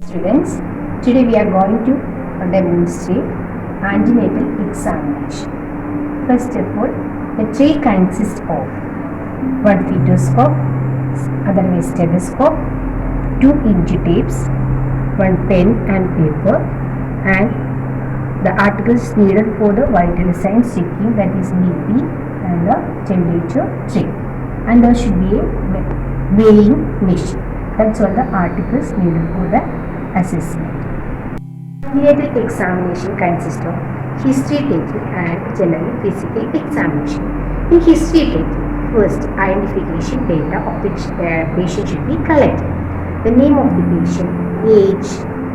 Students, today we are going to demonstrate antenatal examination. First of all, the tray consists of one fetoscope, otherwise stethoscope, two inch tapes, one pen and paper, and the articles needed for the vital signs checking, that is BP and the temperature tray. And there should be a weighing machine. That's all the articles needed for the assessment. Antenatal examination consists of history taking and general physical examination. In history taking, first identification data of the patient should be collected. The name of the patient, age,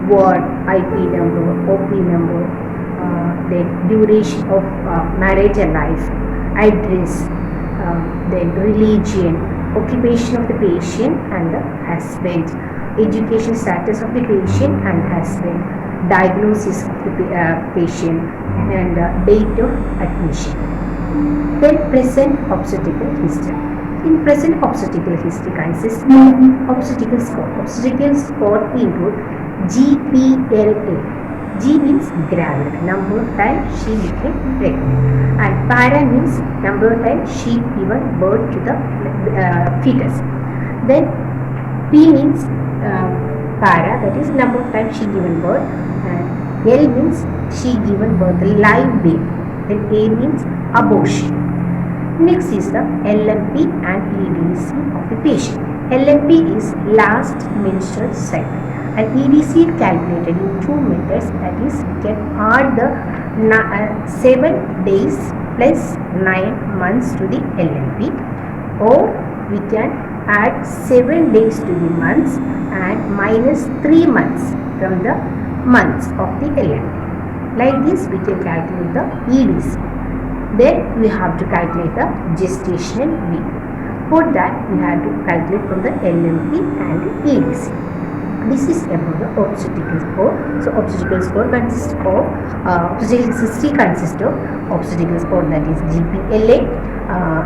ward, IP number, OP number, the duration of marriage and life, address, then religion, occupation of the patient and the husband, education status of the patient and husband, diagnosis of the patient, and date of admission. Then present obstetrical history. In present obstetrical history consists of obstetrical score. Obstetrical score include GPLA. G means gravid, number of times she became pregnant, and para means number of times she given birth to the fetus. Then P means para, that is number of times she given birth, and L means she given birth live baby. Then A means abortion. Next is the LMP and EDC of the patient. LMP is last menstrual cycle, and EDC is calculated in two methods, that is we can add the 7 days plus 9 months to the LMP, or we can add 7 days to the months and minus 3 months from the months of the LMP. Like this we can calculate the EDC. Then we have to calculate the gestational week. For that we have to calculate from the LMP and the EDC. This is about the obstetrical score. So obstetrical score consists of obstetrical history consists of obstetrical score, that is GPLA,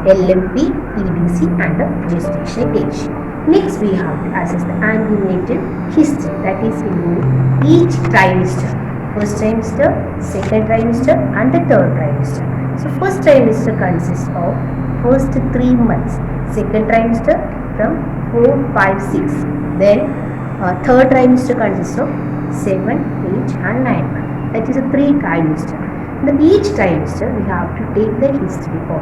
LMP, EDC and the gestational age. Next we have to assess the antenatal history, that is including each trimester, first trimester, second trimester and the third trimester. So first trimester consists of first 3 months, second trimester from 4, 5, 6, then third trimester consists of 7, 8 and 9 months. That is a 3 trimester. In each trimester we have to take the history of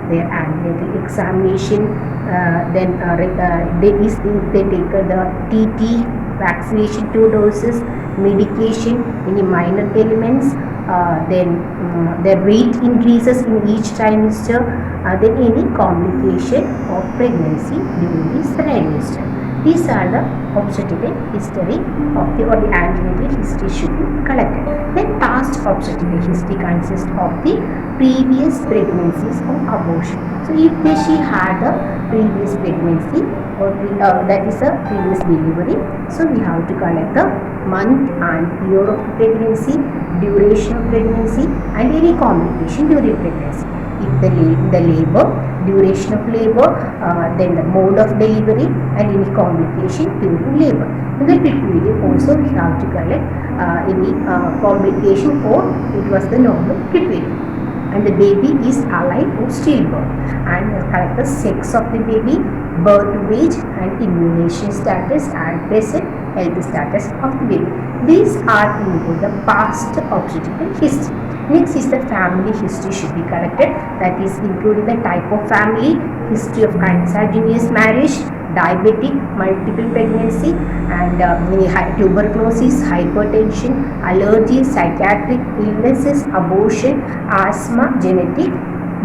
their antenatal examination. Then they take the TT, vaccination 2 doses, medication, any minor elements, then their weight increases in each trimester, then any complication of pregnancy during this trimester. These are the obstetrical history of the antenatal history should be collected. Then past obstetrical history consists of the previous pregnancies or abortion. So if she had a previous pregnancy or that is a previous delivery, so we have to collect the month and year of pregnancy, duration of pregnancy and any complication during pregnancy. If the labor, duration of labor, then the mode of delivery and any complication during labor. In the pituitary also we have to collect any complication or it was the normal pituitary. And the baby is alive or stillborn, and collect the sex of the baby, birth weight and immunization status and present health status of the baby. These are include the past obstetrical history. Next is the family history should be collected, that is including the type of family, history of consanguineous marriage, diabetic, multiple pregnancy and tuberculosis, hypertension, allergies, psychiatric illnesses, abortion, asthma, genetic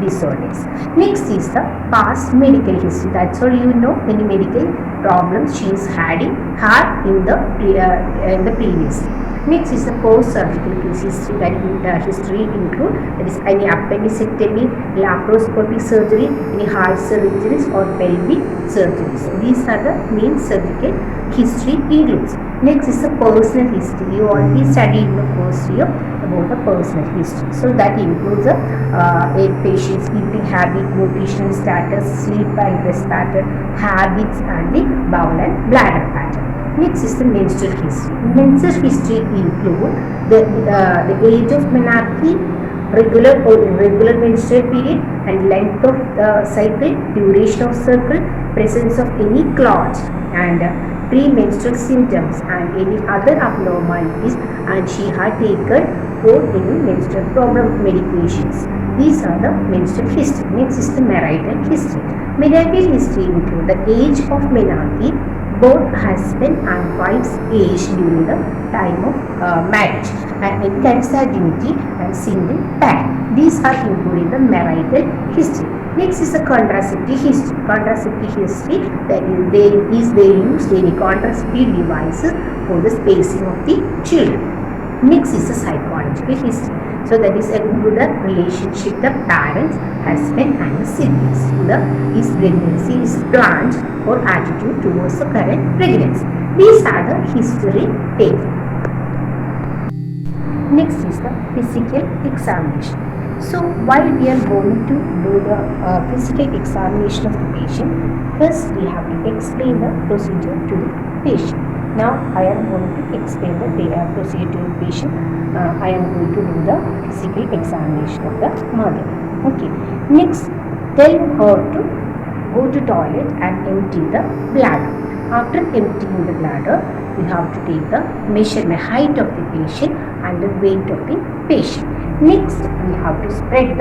disorders. Next is the past medical history. That's all you know, any medical problems she is had in the previous. Next is the post-surgical history, that history include that is any appendectomy, laparoscopic surgery, any heart surgeries or pelvic surgeries. These are the main surgical history includes. Next is the personal history. You already studied in the first year about the personal history. So that includes a patient's eating habit, nutritional status, sleep and rest pattern, habits and the bowel and bladder pattern. Next is the menstrual history. Menstrual history include the age of menarche, regular or irregular menstrual period, and length of the cycle, duration of cycle, presence of any clot, and premenstrual symptoms and any other abnormalities, and she had taken for any menstrual problem medications. These are the menstrual history. Next is the marital history. Marital history include the age of menarche, both husband and wife's age during the time of marriage, and consanguinity and single parent. These are included in the marital history. Next is the contraceptive history. Contraceptive history, that is they use any contraceptive devices for the spacing of the children. Next is the psychological history. So that is include the relationship the parents, husband and the siblings. Is pregnancy is planned or attitude towards the current pregnancy. These are the history taken. Next is the physical examination. So while we are going to do the physical examination of the patient, first we have to explain the procedure to the patient. Now I am going to explain the procedure to the patient. I am going to do the physical examination of the mother. Okay. Next, tell her to go to toilet and empty the bladder. After emptying the bladder, we have to take the measurement height of the patient and the weight of the patient. Next, we have to spread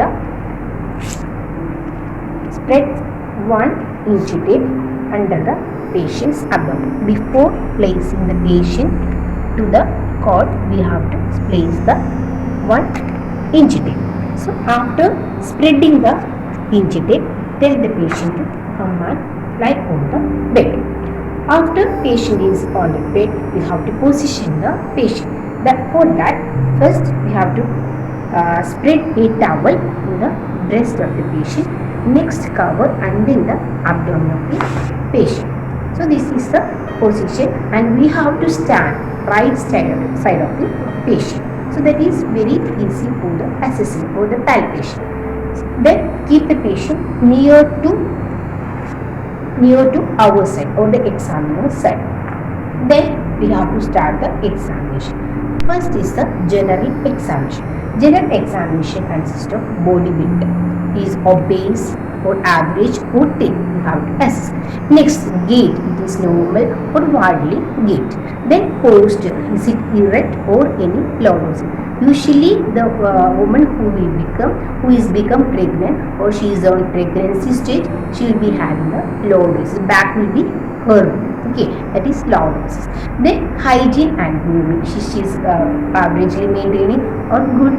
1 inch tape under the patient's abdomen. Before placing the patient to the cot, we have to place the 1 inch tape. So after spreading the inch tape, tell the patient to come and lie on the bed. After patient is on the bed, we have to position the patient. For that, first we have to spread a towel in the breast of the patient. Next, cover under the abdomen of the patient. So this is the position, and we have to stand right side of the patient. So that is very easy for the assessing or the palpation. Then keep the patient near to our side or the examiner side. Then we have to start the examination. First is the general examination. General examination consists of body build. Is obese or average or thin, we have to assess. Next, gait, it is normal or wildly gait. Then posture, is it erect or any lordosity. Usually the woman who is become pregnant or she is on pregnancy stage, she will be having a lordosis. Back will be curved. Okay, that is lordosis. Then hygiene and grooming, she is averagely maintaining or good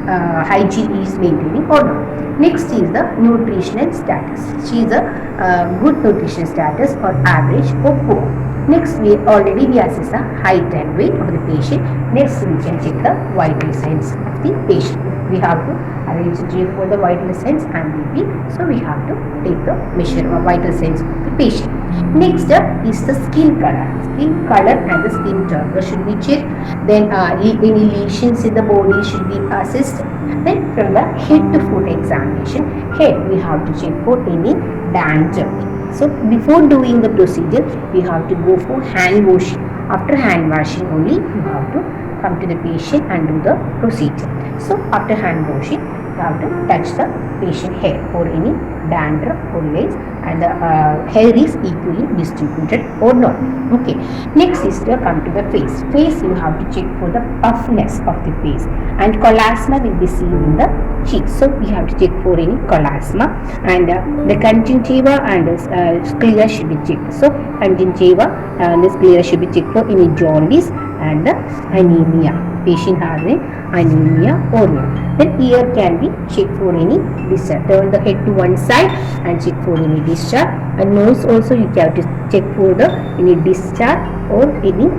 hygiene is maintaining or not. Next is the nutritional status. She is a good nutrition status or average or poor. Next, we assess the height and weight of the patient. Next, we can check the vital signs of the patient. We have to arrange for the vital signs and BP. So we have to take the measure of vital signs of the patient. Next up is the skin color. Skin color and the skin tone should be checked. Then any lesions in the body should be assessed. Then from the head to foot examination, head we have to check for any dandruff. So before doing the procedure, we have to go for hand washing. After hand washing only, you have to come to the patient and do the procedure. So after hand washing, you have to touch the patient hair for any dandruff or lace, and the hair is equally distributed or not. Okay. Next is to come to the face. Face you have to check for the puffness of the face, and cholasma will be seen in the cheeks. So we have to check for any cholasma, and the conjunctiva and sclera should be checked. So conjunctiva and the sclera should be checked for any jaundice and the anemia. Patient having anemia or not. Then ear can be checked for any discharge. Turn the head to one side and check for any discharge. And nose also you have to check for the any discharge or any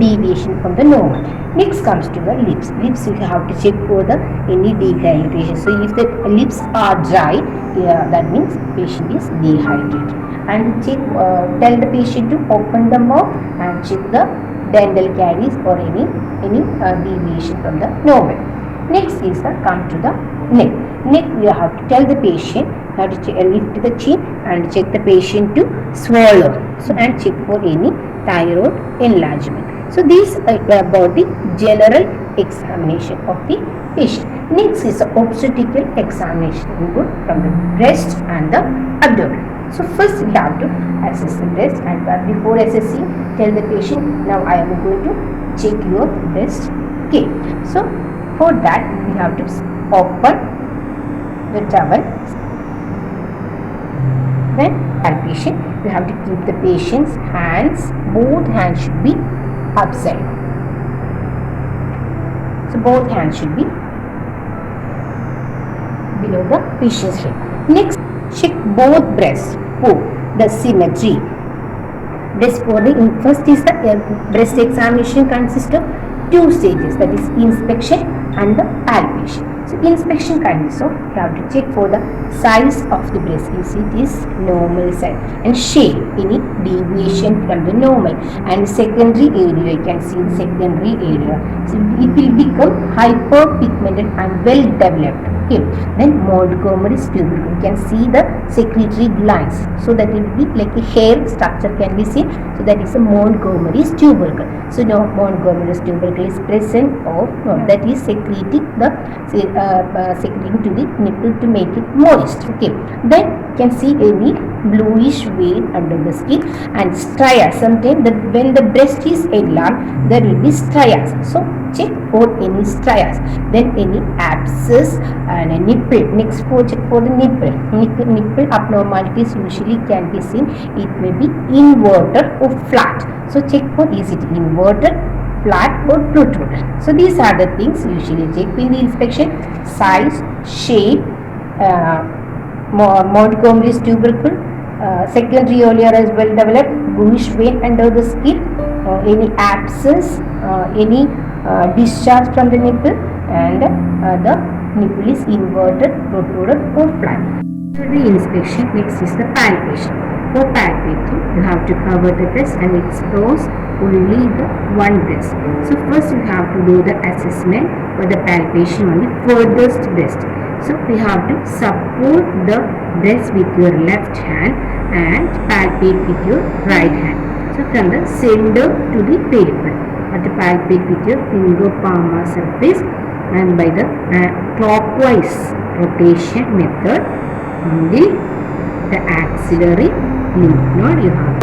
deviation from the normal. Next comes to the lips. Lips you have to check for the any dehydration. So if the lips are dry, that means patient is dehydrated. And check, tell the patient to open the mouth and check the dental caries or any deviation from the normal. Next is the come to the neck. Neck you have to tell the patient how to lift the chin and check the patient to swallow. So and check for any thyroid enlargement. So these are about the general examination of the patient. Next is the obstetrical examination from the breast and the abdomen. So first we have to assess the breast, and before assessing, tell the patient, now I am going to check your breast. Okay. So for that we have to open the towel. Then palpation, we have to keep the patient's hands, both hands should be upside. So both hands should be below the patient's head. Next, check both breasts for the symmetry. First is the breast examination consists of two stages, that is inspection and the palpation. So inspection consists of, you have to check for the size of the breast, is it is normal size, and shape, any deviation from the normal, and secondary area, you can see the secondary area, so it will become hyperpigmented and well developed. Okay. Then Montgomery's tubercle, you can see the secretory glands, so that it will be like a hair structure can be seen, so that is a Montgomery's tubercle. So now Montgomery's tubercle is present, or no, that is secreting the secreting to the nipple to make it moist. Okay. Then you can see any bluish vein under the skin and striae. Sometimes when the breast is enlarged, there will be striae. So check for any striae. Then any abscess and a nipple. Next, check for the nipple. Nipple abnormalities usually can be seen. It may be inverted or flat. So check for, is it inverted, flat or protruded. So these are the things usually check in the inspection: size, shape, Montgomery's tubercle, secondary area is well developed, bluish vein under the skin, any abscess, any discharge from the nipple, and the nipple is inverted, protruded or flat. So the inspection, next is the palpation. For palpating, you have to cover the breast and expose only the one breast. So first you have to do the assessment for the palpation on the furthest breast. So we have to support the breast with your left hand and palpate with your right hand. So from the center to the periphery, you have to palpate with your finger palmar surface, and by the clockwise rotation method until the axillary lymph node you have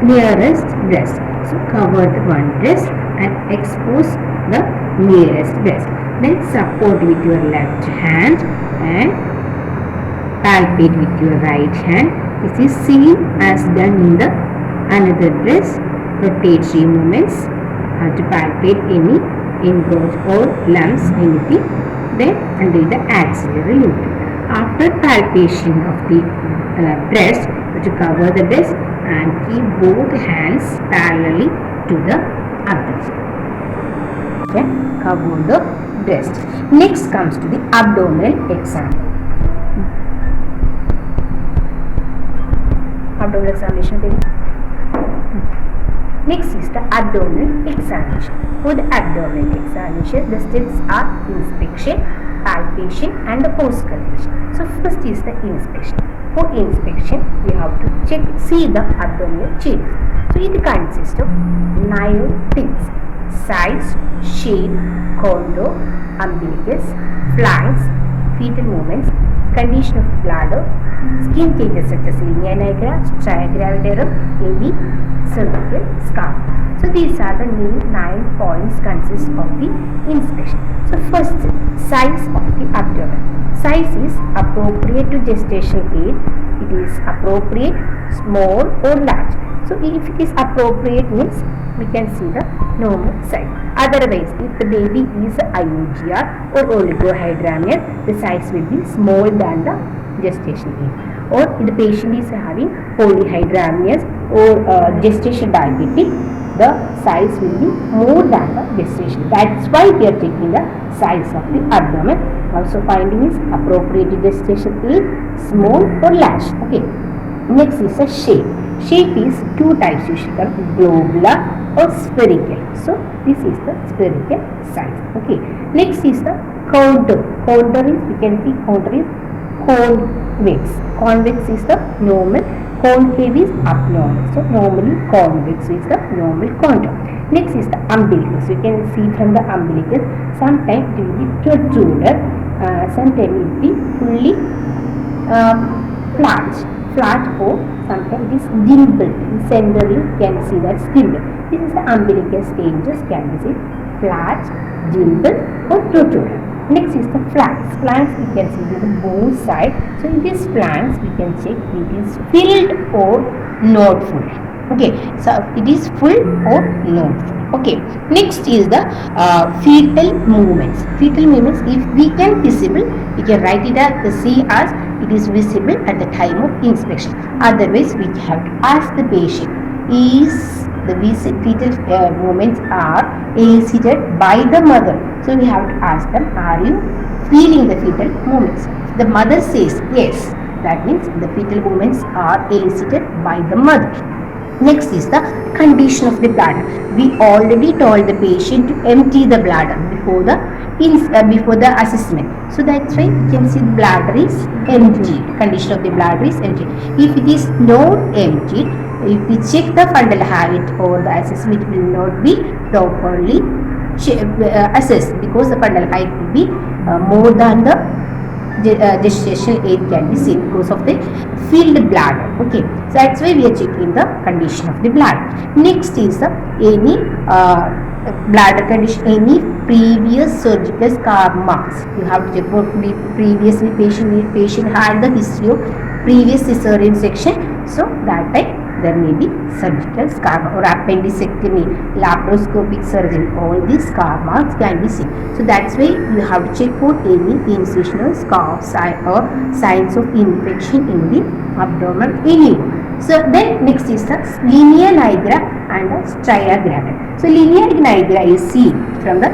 nearest breast. So cover the one breast and expose the nearest breast. Then support with your left hand and palpate with your right hand. This is same as done in the another breast. Rotatory movements, have to palpate any ingrowth or lumps, anything. Then until the axillary lymph node. After palpation of the breast, to cover the breast and keep both hands parallelly to the abdomen. Okay, cover the breast. Next comes to the abdominal exam. Abdominal examination. Next is the abdominal examination. For the abdominal examination, the steps are inspection, palpation and the auscultation. So first is the inspection. For inspection, we have to see the abdominal changes. So it consists of 9 things: size, shape, contour, umbilicus, flanks, fetal movements, condition of bladder, skin changes such as linea nigra, striae gravidarum, AB, cervical scar. So these are the main 9 points consist of the inspection. So first, size of the abdomen. Size is appropriate to gestational age. It is appropriate, small or large. So if it is appropriate means we can see the normal size. Otherwise, if the baby is IUGR or oligohydramnion, the size will be small than the gestational age. Or if the patient is having polyhydramnias or gestational diabetic, the size will be more than the gestation. That's why we are taking the size of the abdomen. Also finding is appropriate to gestation age, small or large. Okay. Next is a shape. Shape is 2 types usually come, globular or spherical. So this is the spherical size. Okay. Next is the contour. Contour is, we can see contour is convex. Convex is the normal, concave is abnormal. So normally convex is the normal contour. Next is the umbilicus. You can see from the umbilicus, sometimes it will be protruded, sometimes it will be fully flat or sometimes it is dimpled. Centrally you can see that dimpled. This is the umbilicus stages, can be seen flat, dimpled or protruded. Next is the flanks. Flanks we can see this is both sides. So in this flanks we can check it is filled or not full. Okay, so it is full or not full. Okay, next is the fetal movements. Fetal movements, if we can visible, we can write it as see as it is visible at the time of inspection. Otherwise, we have to ask the patient, is the fetal movements are elicited by the mother. So we have to ask them, are you feeling the fetal movements? If the mother says yes, that means the fetal movements are elicited by the mother. Next is the condition of the bladder. We already told the patient to empty the bladder before the assessment. So that's why you can see the bladder is empty. Condition of the bladder is empty. If it is not empty, if we check the fundal height or the assessment will not be properly assessed, because the fundal height will be more than the gestational age can be seen because of the filled bladder. Okay, so that's why we are checking the condition of the bladder. Next is any bladder condition, any previous surgical scar marks. You have to check what previously patient had the history of previous cesarean section. So that time there may be surgical scar or appendectomy, laparoscopic surgery. All these scar marks can be seen. So that's why you have to check for any incisional scar or signs of infection in the abdominal area. So then next is the linear nigra and the striagram. So linear nigra is seen from the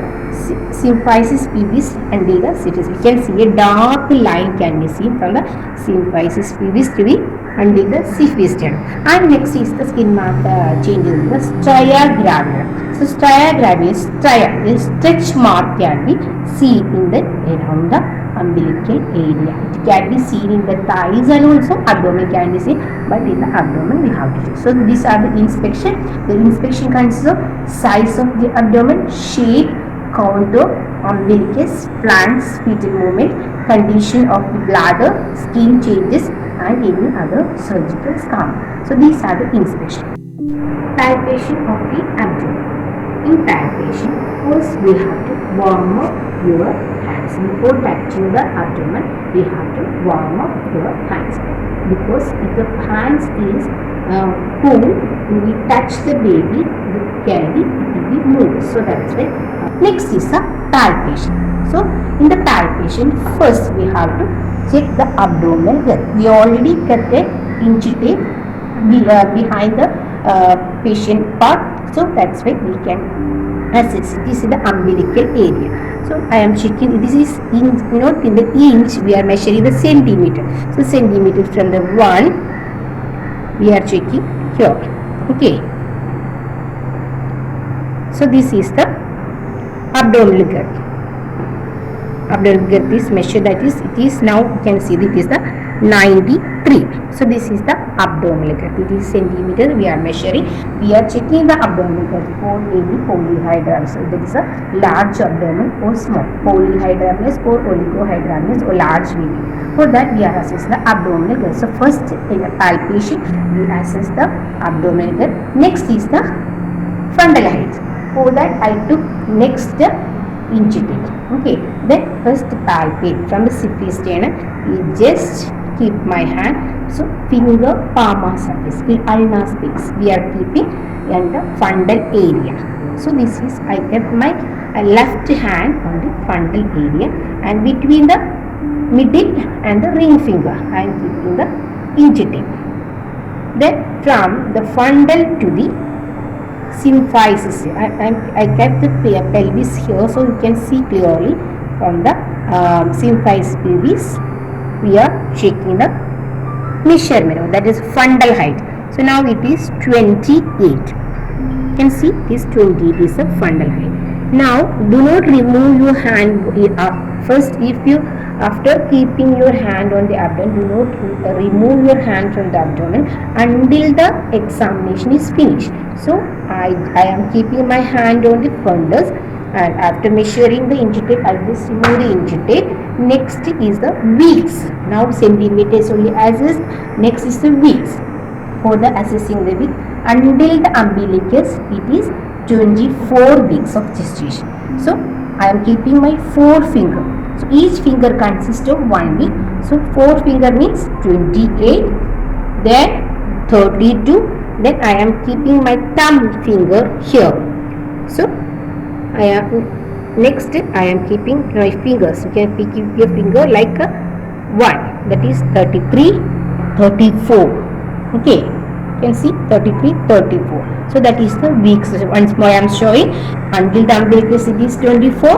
symphysis pubis until the situs. We can see a dark line can be seen from the symphysis pubis to the until the syphilis. And next is the skin mark changes in the striagram. So striagram is a stretch mark can be seen in the around the umbilical area. It can be seen in the thighs and also abdomen can be seen, but in the abdomen we have to check. So these are the inspection. The inspection consists of size of the abdomen, shape, contour, umbilicus, flanks, fetal movement, condition of the bladder, skin changes, and any other surgical scar. So these are the inspection. Palpation of the abdomen. In palpation, first we have to warm up your hands. Before touching the abdomen, we have to warm up your hands. Because if the hands is cool, when we touch the baby, the cavity will be moved. So that's why. Next is the palpation. So in the palpation, first we have to check the abdominal girth. We already cut the inch tape behind the patient part. So that's why we can assess. This is the umbilical area. So I am checking. This is not in the inch. We are measuring the centimeter. So centimeter from the 1 we are checking here. Okay. So this is the abdominal girth. Abdominal girth is measured, that is, it is now you can see it is the 93. So this is the abdominal girth. It is centimeter we are measuring. We are checking the abdominal girth for any polyhydramnios. So there is a large abdomen or small polyhydramnios or oligohydramnios or large baby. For that we are assessing the abdominal girth. So first in the palpation we assess the abdominal girth. Next is the fundal height. For that I took next inch tape. Okay, then first palpate from the syphilis sternum. You just keep my hand. So finger palmar surface, ulnar space we are keeping in the fundal area. So this is, I kept my left hand on the fundal area, and between the middle and the ring finger I am keeping the inch tape. Then from the fundal to the symphysis, I kept the pelvis here, so you can see clearly from the symphysis pubis we are checking the measurement, that is fundal height. So now it is 28. You can see it is 28 is the fundal height. Now do not remove your hand. First, if you after keeping your hand on the abdomen, do not remove your hand from the abdomen until the examination is finished. So I am keeping my hand on the fundus, and after measuring the inch tape, I will just remove the inch tape. Next is the weeks. Now centimeters only assessed. Next is the weeks. For the assessing the week until the umbilicus, it is 24 weeks of gestation. So I am keeping my 4 finger. So each finger consists of 1 week. So 4 finger means 28, then 32. Then I am keeping my thumb finger here. So I am next I am keeping my fingers. You can keep your finger like a 1. That is 33, 34. Okay, you can see 33, 34. So that is the weeks. Once more I am showing until the umbilicus it is 24,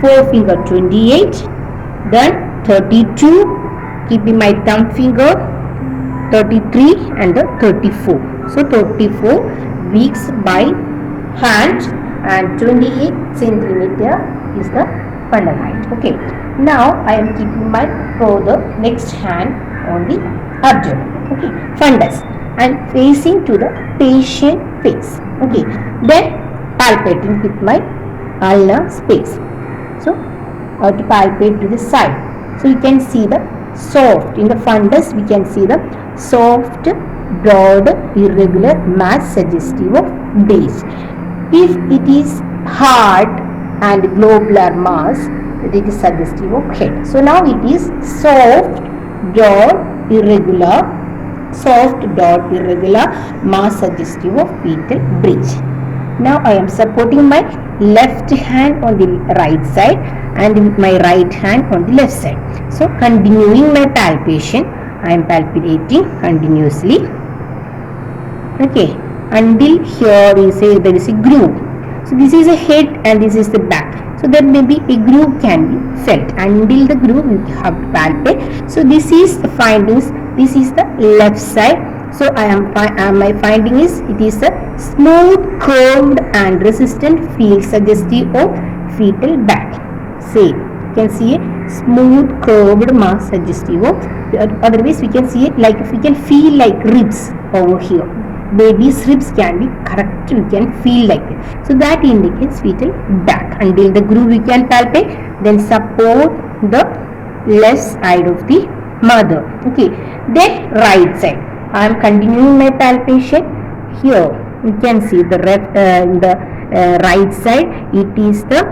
4 finger 28, then 32, keeping my thumb finger 33 and the 34. So 34 weeks by hand and 28 centimeter is the fundal height. Okay, now I am keeping my further next hand on the abdomen. Okay, fundus, and facing to the patient face. Okay, then palpating with my ulnar space. So to palpate to the side. So you can see the soft in the fundus. We can see the soft, broad, irregular mass suggestive of base. If it is hard and globular mass, it is suggestive of head. So now it is soft, broad, irregular, soft dot irregular mass suggestive of fetal bridge. Now I am supporting my left hand on the right side and my right hand on the left side. So continuing my palpation, I am palpating continuously. Okay, until here there is a groove. So this is a head and this is the back. So there may be a groove can be felt. Until the groove you have to palpate. So this is the findings. This is the left side. So my finding is it is a smooth, curved and resistant field suggestive of fetal back. Same. You can see a smooth, curved mass suggestive of. Otherwise we can see it like we can feel like ribs over here. Baby's ribs can be correct. You can feel like it. So that indicates fetal back. Until the groove you can palpate. Then support the left side of the mother. Okay. Then right side. I am continuing my palpation. Here you can see the right side. It is the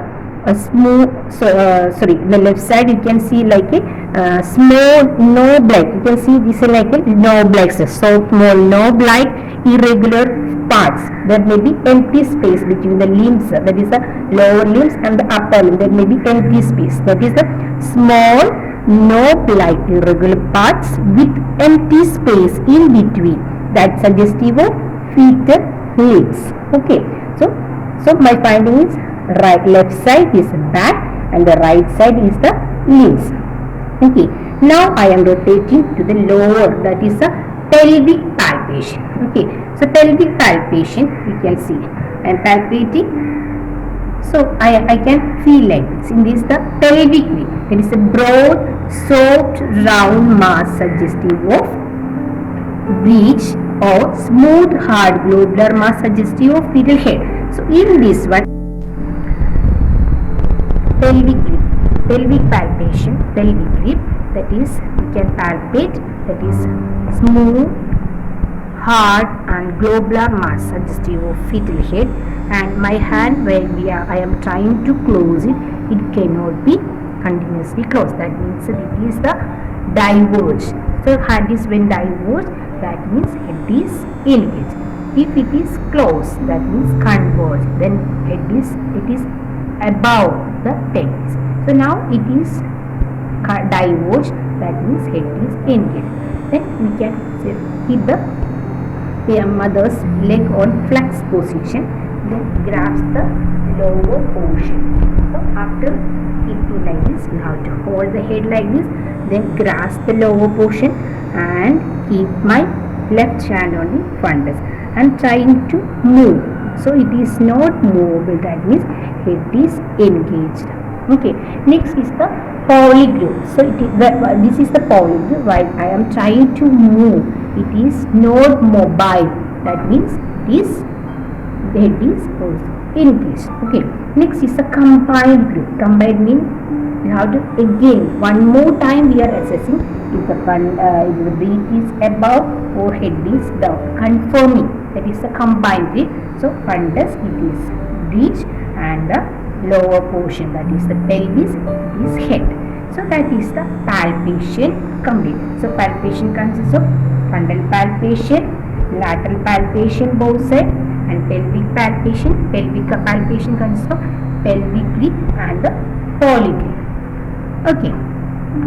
smooth. The left side you can see like a small knob-like. You can see this is like a knob-like. So small knob-like irregular parts. There may be empty space between the limbs. That is the lower limbs and the upper limb. There may be empty space. That is the small knob-like irregular parts with empty space in between. That's suggestive of fetal limbs. Okay. So my finding is left side is back and the right side is the limbs. Okay. Now I am rotating to the lower. That is the pelvic palpation. Okay. So pelvic palpation you can see. I am palpating. So I can feel like this. In this the pelvic ring. There is a broad, soft, round mass suggestive of breech or smooth, hard, globular mass suggestive of fetal head. So in this one, pelvic rib, pelvic palpation, pelvic rib. That is we can palpate. That is smooth, hard and globular mass suggestive of fetal head. And my hand where I am trying to close it, it cannot be continuously closed. That means it is the diverged. So hand is when diverged, that means head is engaged. If it is closed, that means converged. Then it is above the pelvis. So now it is diverged. That means head is engaged. Then we can keep the mother's leg on flex position. Then grasp the lower portion. So after keeping like this, you have to hold the head like this. Then grasp the lower portion and keep my left hand on the fundus. I am trying to move. So it is not movable. That means head is engaged. Okay. Next is the polygraph. So this is the polygraph. While I am trying to move, it is not mobile. That means it is the head is also engaged. Okay. Next is the combined group. Combined means we have to again one more time we are assessing if the breath is above or head is down. Confirming, that is the combined breath. So fundus it is breech and the lower portion, that is the pelvis, it is head. So that is the palpation complete. So palpation consists of fundal palpation, lateral palpation both sides, and pelvic palpation. Pelvic palpation consists of pelvic grip and the polygraph. Okay.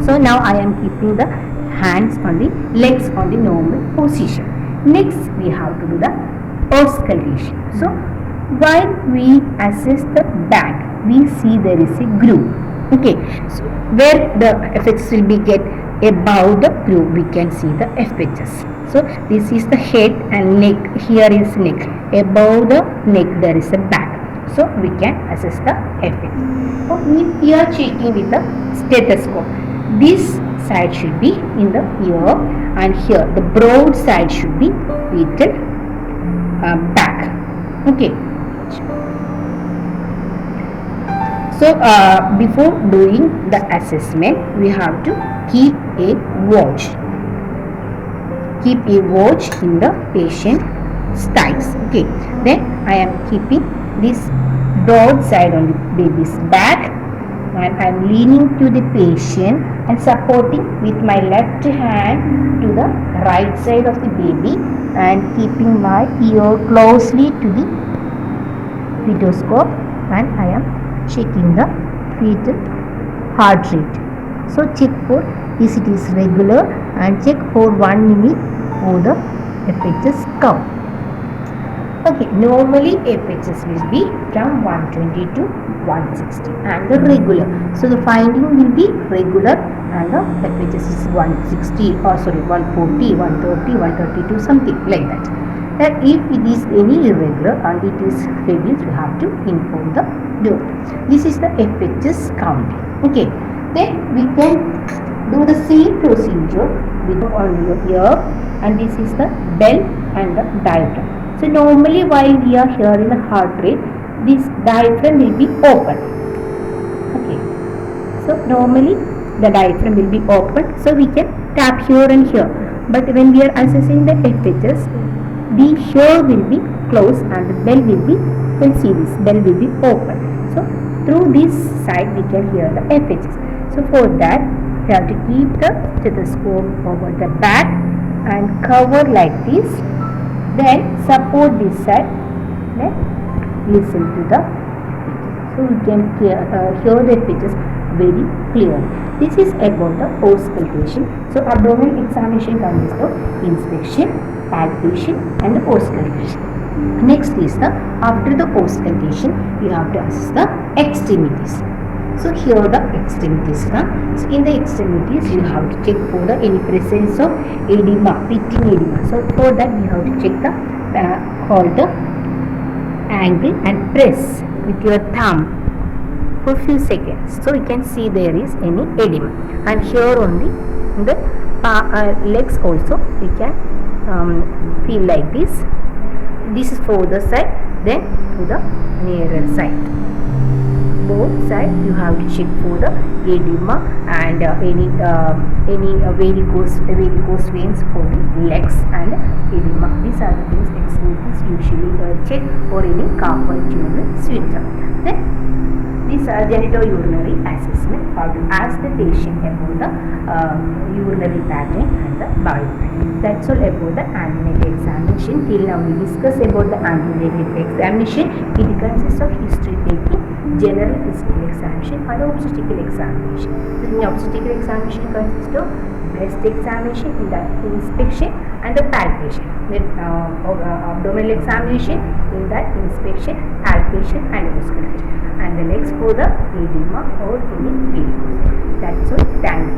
So now I am keeping the hands on the legs on the normal position. Next we have to do the auscultation. So while we assess the back, we see there is a groove. Okay. So where the FHs will be get above the groove, we can see the FHs. So this is the head and neck. Here is neck. Above the neck there is a back. So we can assess the FH. So we are checking with the stethoscope. This side should be in the ear, and here the broad side should be little back. Okay. So before doing the assessment, we have to keep a watch. Keep a watch in the patient's thighs. Okay. Then I am keeping this broad side on the baby's back, and I am leaning to the patient and supporting with my left hand to the right side of the baby and keeping my ear closely to the stethoscope, and I am checking the fetal heart rate. So check for if it is regular and check for 1 minute for the FHs count. Okay, normally FHs will be from 120 to 160 and the regular. So the finding will be regular and the FHs is 160 or 140, 130, 132 something like that. That if it is any irregular and it is reduced, we have to inform the doctor. This is the FHs count. Okay, then we can do the same procedure with on your ear, and this is the bell and the diaphragm. So normally while we are hearing the heart rate, this diaphragm will be open. Okay. So normally the diaphragm will be open, so we can tap here and here. But when we are assessing the FHs, the ear will be closed and the bell will be, you can see this bell will be open. So through this side we can hear the FHs. So for that we have to keep the stethoscope over the back and cover like this. Then support this side, then listen to the FHs. So we can hear the FHs very clear. This is about the auscultation. So abdominal examination consists of inspection, palpation and the auscultation. Next is the after the auscultation we have to assess the extremities. So here the extremities. So in the extremities you have to check for the any presence of edema, pitting edema. So for that we have to check the hold the angle and press with your thumb for few seconds. So we can see there is any edema. And here only in the legs also we can feel like this. This is for the side, then to the nearer side. Both sides you have to check for the edema and any varicose veins for the legs and edema. These are the things extremities usually check for any carpal tunnel sphincter. Then this genitourinary assessment, how to ask the patient about the urinary pattern and the bowel pattern. That's all about the antenatal examination. Till now we discuss about the antenatal examination. It consists of history taking, general physical examination and obstetrical examination. The obstetrical examination consists of breast examination, in that inspection and the palpation. With abdominal examination, in that inspection, palpation and auscultation. And the next for the edema or any varicose. That's all. Thank you.